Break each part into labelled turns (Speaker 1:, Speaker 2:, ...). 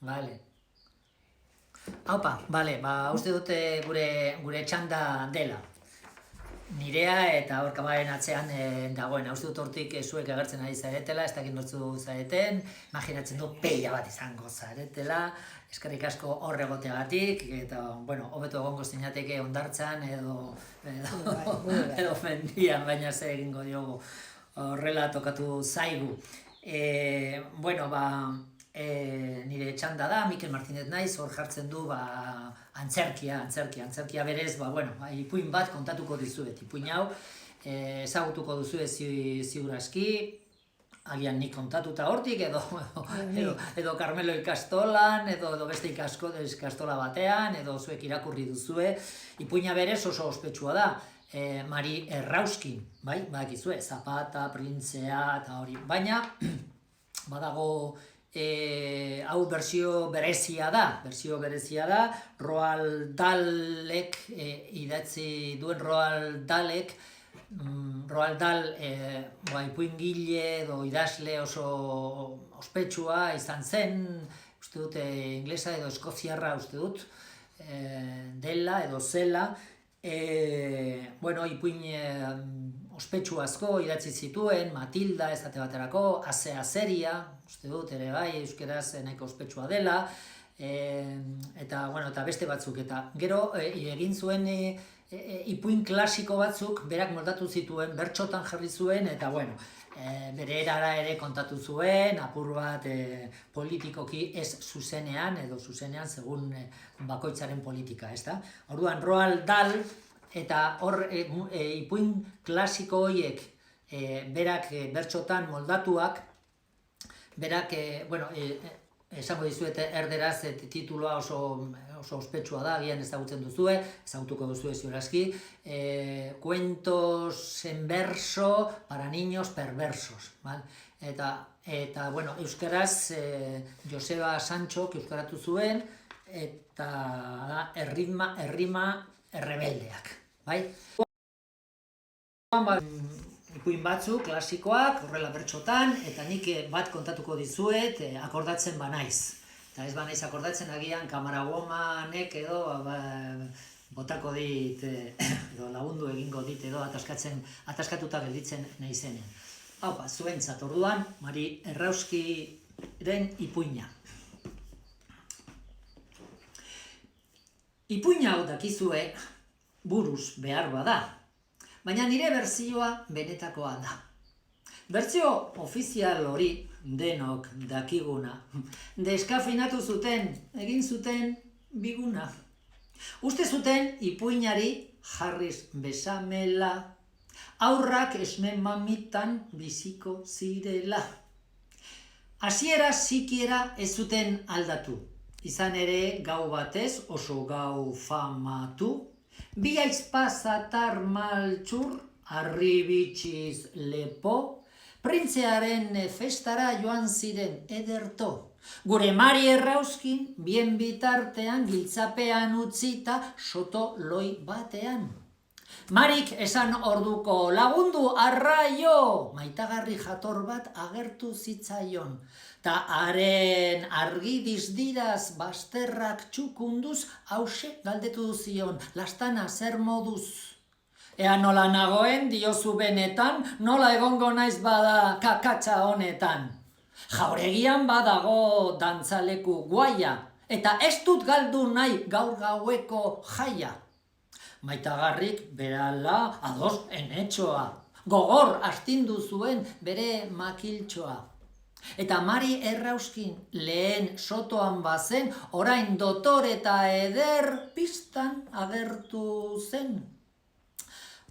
Speaker 1: Vale. Haupa, bale, uste dute gure txanda dela. Nirea eta hor kamararen atzean dagoen, uste dut hortik zuek agertzen ari zaretela, ez dakit nortzu zareten, imaginatzen du peila bat izango zaretela, eskerrik asko hor egoteagatik, eta, bueno, hobeto egongo zinateke hondartzan edo mendian, baina ze egingo diogu horrela tokatu zaigu. Bueno, nire txanda da, Mikel Martinez naiz, hor jartzen du antzerkia berez, ipuin bat kontatuko dizuet, ipuin hau, ezagutuko duzuet ziur aski, agian nik kontatuta hortik, edo Carmelo ikastolan, edo beste ikastola batean, edo zuek irakurri duzue, ipuina berez oso ospetsua da, Mari Errauskin, bai, badakizue, Zapata, Printzea, eta hori, baina, badago, hau bersio berezia da, Roald Dahlek idatzi duen Roald Dahl ipuingile edo idazle oso ospetsua izan zen, uste dut inglesa edo eskoziarra uste dut, dela edo zela, ipuin ospetsu asko idatzi zituen, Matilda esate baterako, Aseria, uste dut ere bai, euskeraz nahiko ospetsua dela, eta beste batzuk, eta gero egin zuen ipuin klasiko batzuk, berak moldatu zituen, bertxotan jarri zuen, eta bere erara ere kontatu zuen, apur bat politikoki ez zuzenean, edo zuzenean segun bakoitzaren politika, ezta? Orduan, Roald Dahl, eta hor ipuin klasiko horiek berak bertxotan moldatuak, berak, esango dizuete erderaz tituloa oso ospetsua da, agian ezagutzen duzue, ezagutuko duzue ziur aski, Cuentos en verso para niños perversos, eta euskaraz Joseba Sanchok euskaratu zuen, eta errima errebeldeak, bai? Ipuin batzu, klasikoak, horrela bertxotan, eta nik bat kontatuko dizuet akordatzen banaiz. Eta ez banaiz akordatzen agian Kamara Womanek edo botako dit, edo lagundu egingo dit edo ataskatuta gelditzen nahi zenean. Haupa, zuentzat orduan, Mari Errauskiren ipuina. Ipuina hau dakizue buruz behar bada, baina nire berzioa benetakoa da. Bertzio ofizial hori denok dakiguna, deskafinatu zuten, egin zuten biguna. Uste zuten ipuinari jarriz besamela, aurrak esne mamitan biziko zirela. Hasiera sikiera ez zuten aldatu. Izan ere gau batez oso gau famatu, bi aizpazatar maltxur, arribitsiz lepo, printzearen festara joan ziren ederto. Gure Mari Errauskin, bien bitartean, giltzapean utzita, soto loi batean. Marik esan orduko lagundu arraio, maitagarri jator bat agertu zitzaion. Ta haren argi dizdiraz basterrak txukunduz, hause galdetu zion, lastana zer moduz. Ea nola nagoen diozu benetan, nola egongo naiz bada kakatxa honetan. Jauregian badago dantzaleku guaia, eta ez dut galdu nahi gaur gaueko jaia. Maitagarrik berala ados enetxoa, gogor astindu zuen bere makiltxoa. Eta Mari Errauskin lehen sotoan bazen, orain dotor eta eder pistan agertu zen.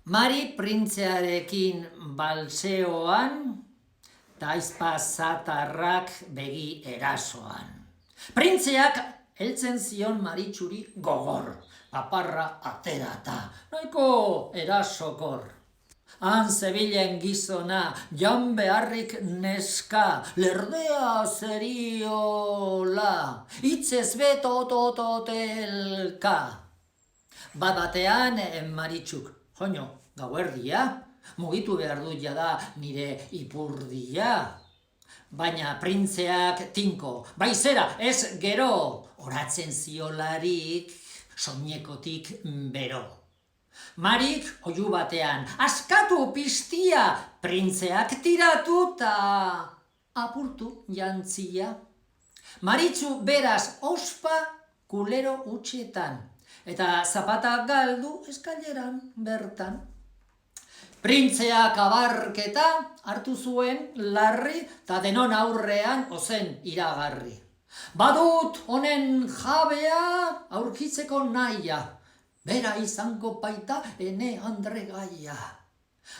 Speaker 1: Mari printzearekin balseoan, ta aizpazatarrak begi erasoan. Printzeak heltzen zion Maritxuri gogor, paparra aterata, nahiko erasokor. Han zebilen gizona, jan beharrik neska, lerdea zeriola, itzez betototelka. Badatean Maritxuk, joño, gauerdia, mugitu behar du jada nire ipurdia. Baina printzeak tinko, baizera, ez gero, oratzen ziolarik, soinekotik bero. Marik oihu batean, askatu piztia, printzeak tiratu ta apurtu jantzia. Maritxu beraz ospa kulero utxetan, eta zapata galdu eskaileran bertan. Printzeak abarketa hartu zuen larri, ta denon aurrean ozen iragarri. Badut honen jabea aurkitzeko nahia, bera izango baita ene andregaia.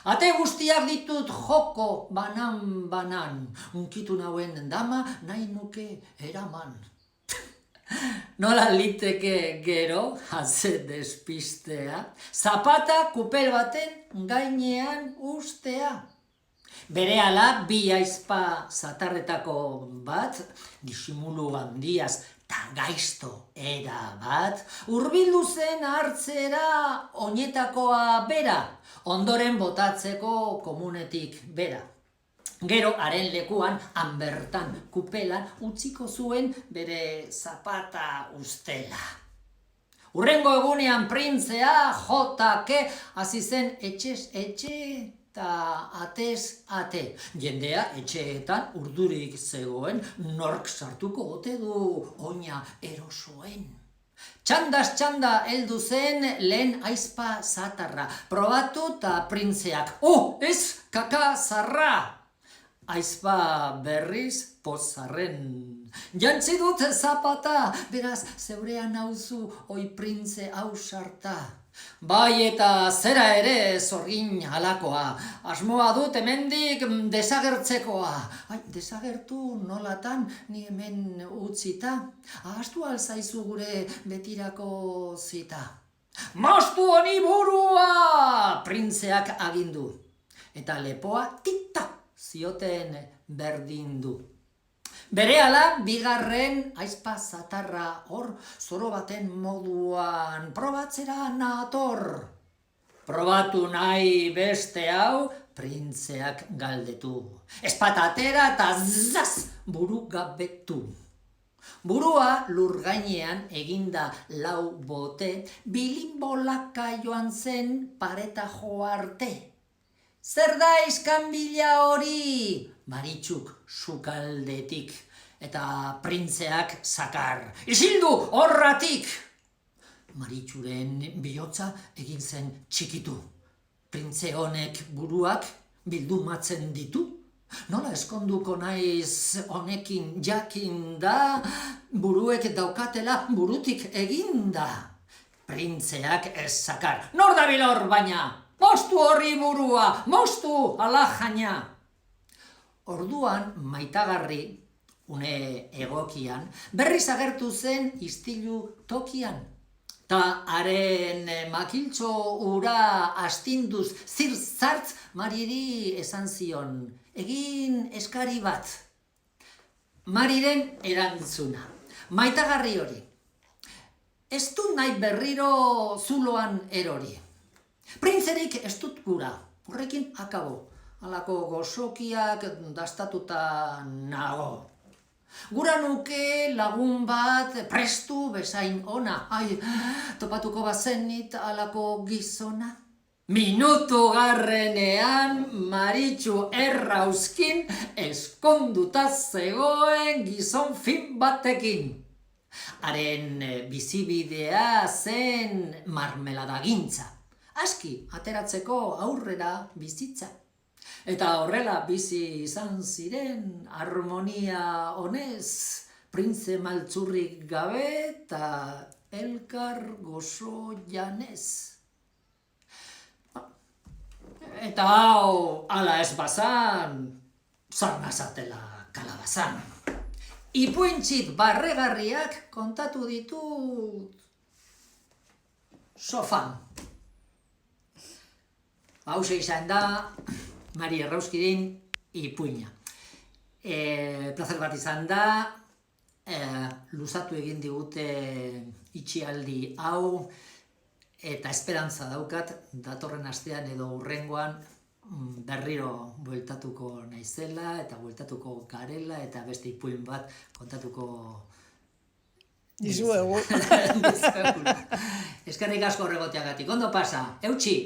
Speaker 1: Ate guztiak ditut joko banan, unkitu nauen dama nahi nuke eraman. Nola liteke gero, haze despistea, zapata kupel baten gainean ustea. Berehala bi aizpa zatarretako bat, disimulu handiaz ta gaizto era bat, hurbildu zen hartzera oinetakoa bera, ondoren botatzeko komunetik bera. Gero haren lekuan, hanbertan kupelan, utziko zuen bere zapata ustela. Hurrengo egunean printzea, jotake, hasi zen etxez etxe, eta atez ate. Jendea etxeetan urdurik zegoen, nork sartuko ote du oina erosoen. Txandaz txanda heldu zen lehen aizpa zatarra, probatu ta printzeak, ez kaka zarra! Aizpa berriz pozarren. Jantzi dut zapata, beraz zeurean nauzu oi printze ausarta. Bai eta zera ere zorgin halakoa, asmoa dut hemendik desagertzekoa. Desagertu nolatan ni hemen utzita, ahaztu alzaizu gure betirako zita. Moztu honi burua, printzeak agindu, eta lepoa tita zioten berdin du. Berehala, bigarren aizpa zatarra hor, zoro baten moduan probatzera nator. Probatu nahi beste hau, printzeak galdetu. Ezpata atera eta zaz, buru gabetu. Burua lur gainean eginda lau bote, bilinbolaka joan zen pareta jo arte. Zer da iskanbila hori? Maritxuk sukaldetik, eta printzeak zakar. Isildu horratik! Maritxuren bihotza egin zen txikitu. Printze honek buruak bildumatzen ditu? Nola eskonduko naiz honekin jakin da, buruek daukatela burutik eginda? Printzeak ez zakar. Nor dabil hor baina? Moztu horri burua, moztu alajaina. Orduan maitagarri, une egokian, berriz agertu zen istilu tokian. Ta haren makiltxo ura astinduz zirzartz Mariri esan zion, egin eskari bat. Mariren erantzuna, maitagarri hori, ez du nahi berriro zuloan erori. Printzerik ez dut gura, horrekin akabo, halako gozokiak dastatuta nago. Gura nuke lagun bat prestu bezain ona, topatuko bazenit halako gizona. Minutu garrenean Maritxu errauskin eskonduta zegoen gizon fin batekin. Haren bizibidea zen marmeladagintza. Aski ateratzeko aurrera bizitza. Eta horrela bizi izan ziren harmonia honez, printze maltzurrik gabe eta elkar gozo janez. Eta hau ala ez bazan, zarnazatela kalabazan. Ipuintxit barregarriak kontatu ditut sofan. Hauxe izan da, Mari Errauskiren ipuina. Plazer bat izan da, luzatu egin digute itxialdi hau, eta esperantza daukat, datorren astean edo hurrengoan, berriro bueltatuko naizela, eta bueltatuko garela, eta beste ipuin bat kontatuko
Speaker 2: dizuegu.
Speaker 1: Eskerrik asko horregoteagatik. Ondo pasa, eutxi!